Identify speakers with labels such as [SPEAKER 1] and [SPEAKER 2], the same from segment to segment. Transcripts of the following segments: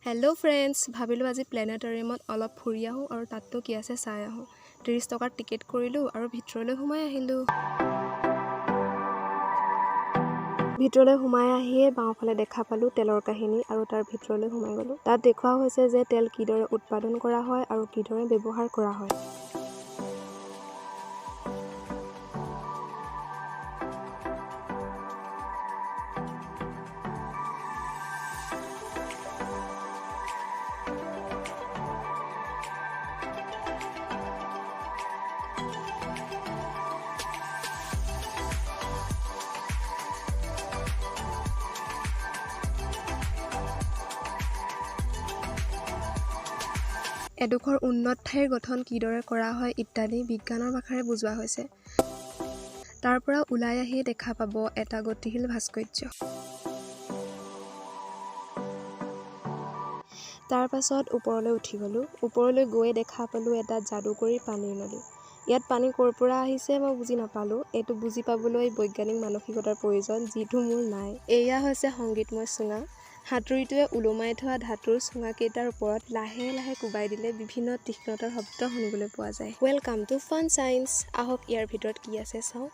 [SPEAKER 1] hello friends भाबिलो আজি প্লেনেটৰিয়ামত অলপ ফুৰি আহো আৰু তাতটো কি আছে চাই আহো 30 টকাৰ টিকেট কৰিলো আৰু ভিতৰলৈ সোমাই আহিলো ভিতৰলৈ সোমাই আহিয়ে বাওঁফালে দেখা পালো তেলৰ কাহিনী আৰু তাৰ ভিতৰলৈ সোমাই গলো তাত দেখুৱা হৈছে যে তেল কিদৰে উৎপাদন কৰা হয় আৰু কিদৰে ব্যৱহাৰ কৰা হয় এডোখৰ উন্নত ঠাইৰ গঠন কিদৰে কৰা হয় ইত্যাদি বিজ্ঞানৰ ভাষাৰে বুজোৱা হৈছে তাৰ পৰা ওলাই আহি দেখা পাব এটা গতিশীল ভাস্কৰ্য তাৰ পাছত ওপৰলৈ উঠি গলো ওপৰলৈ গৈ দেখা পালো এটা যাদুকৰী পানীৰ নলী ইয়াত পানী কৰ পৰা আহিছে মই বুজি নাপালো এটো বুজি পাবলৈ বৈজ্ঞানিক মানসিকতাৰ প্ৰয়োজন যিটো মোৰ নাই এয়া হৈছে সংগীতময় চুঙা হাতুৰিটোৱে উলমাই থোৱা ধাতুৰ চুঙা কেইটাৰ ওপৰত লাহে লাহে কুবাই দিলে বিভিন্ন তীক্ষ্ণতাৰ শব্দ শুনিবলৈ পোৱা যায় ওয়েলকাম টু ফান সায়েন্স আহক ইয়াৰ ভিতৰত কি আছে চাও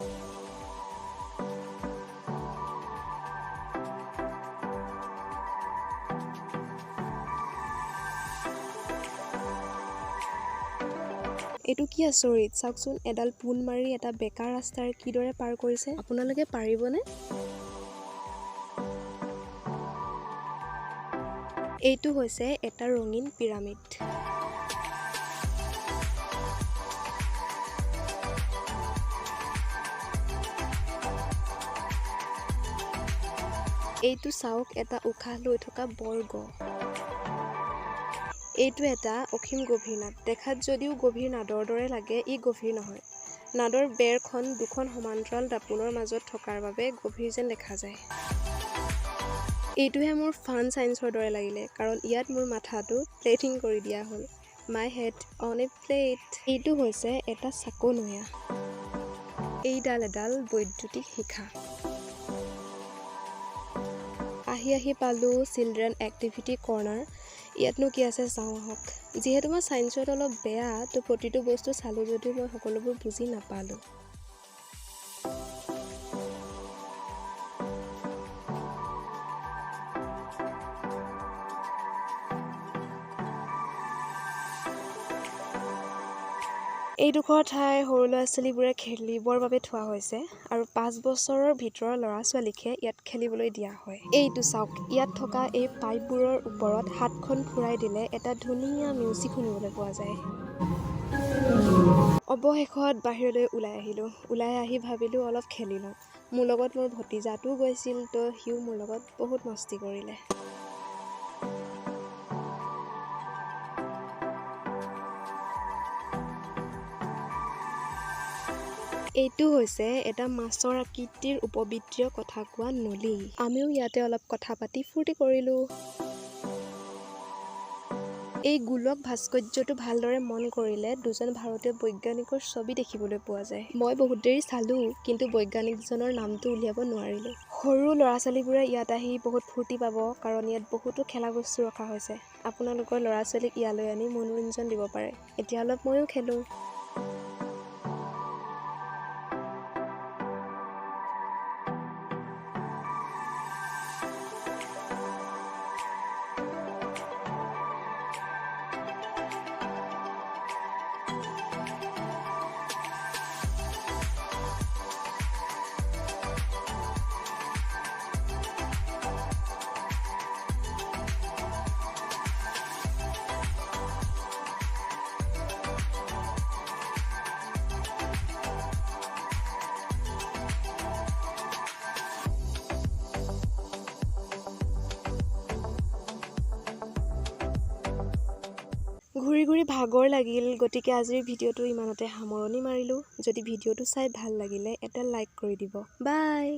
[SPEAKER 1] এটো কি আচৰিত চাওকচোন এডাল পুন মাৰি এটা বেকাৰ ৰাস্তাৰ কিদৰে পাৰ কৰিছে আপোনালোকে পাৰিবনে এইটো হৈছে এটা ৰঙীন পিৰামিড এইটো চাওক এটা উখাহ লৈ থকা বৰ্গ এইটো এটা অসীম গভীৰ নাদ দেখাত যদিও গভীৰ নাদৰ দৰে লাগে ই গভীৰ নহয় নাদৰ বেৰখন দুখন সমান্তৰাল দাপোনৰ মাজত থকাৰ বাবে গভীৰ যেন দেখা যায় এইটোহে মোৰ ফান সায়েন্সৰ দৰে লাগিলে কাৰণ ইয়াত মোৰ মাথাটো প্লেটিং কৰি দিয়া হ'ল my head on a plate এইটো হৈছে এটা চাকনৈয়া এইডাল এডাল বৈদ্যুতিক শিখা আহি পালো চিলড্ৰেন এক্টিভিটি কৰ্নাৰ ইয়াতনো কি আছে চাওঁ আহক যিহেতু মই সায়েন্সত অলপ বেয়া তো প্ৰতিটো বস্তু চালো যদিও মই সকলোবোৰ বুজি নাপালো এইডোখৰ ঠাই সৰু ল'ৰা-ছোৱালীবোৰে খেলিবৰ বাবে থোৱা হৈছে আৰু 5 বছৰৰ ভিতৰৰ ল'ৰা-ছোৱালীকে ইয়াত খেলিবলৈ দিয়া হয় এইটো চাওক ইয়াত থকা এই পাইপবোৰৰ ওপৰত হাতখন ফুৰাই দিলে এটা ধুনীয়া মিউজিক শুনিবলৈ পোৱা যায় অৱশেষত বাহিৰলৈ ওলাই আহি ভাবিলো অলপ খেলি লওঁ মোৰ লগত মোৰ ভতিজাটো গৈছিল তো হিউ মোৰ লগত বহুত মস্তি কৰিলে এইটো হৈছে এটা মাছৰ আকৃতিৰ উপবৃত্তীয় কথা কোৱা নলী আমিও ইয়াতে অলপ কথা পাতি ফূৰ্তি কৰিলো এই গোলক ভাস্কৰ্যটো ভালদৰে মন কৰিলে দুজন ভাৰতীয় বৈজ্ঞানিকৰ ছবি দেখিবলৈ পোৱা যায় মই বহুত দেৰি চালো কিন্তু বৈজ্ঞানিকজনৰ নামটো উলিয়াব নোৱাৰিলো সৰু ল'ৰা-ছোৱালীবোৰে ইয়াত আহি বহুত ফূৰ্তি পাব কাৰণ ইয়াত বহুতো খেলা বস্তু ৰখা হৈছে আপোনালোকৰ ল'ৰা-ছোৱালীক ইয়ালৈ আনি মনোৰঞ্জন দিব পাৰে এতিয়া অলপ ময়ো খেলো ঘূৰি ভাগৰ লাগিল গতিকে আজিৰ ভিডিঅ'টো ইমানতে সামৰণি মাৰিলো যদি ভিডিঅ'টো চাই ভাল লাগিলে এটা লাইক কৰি দিব বাই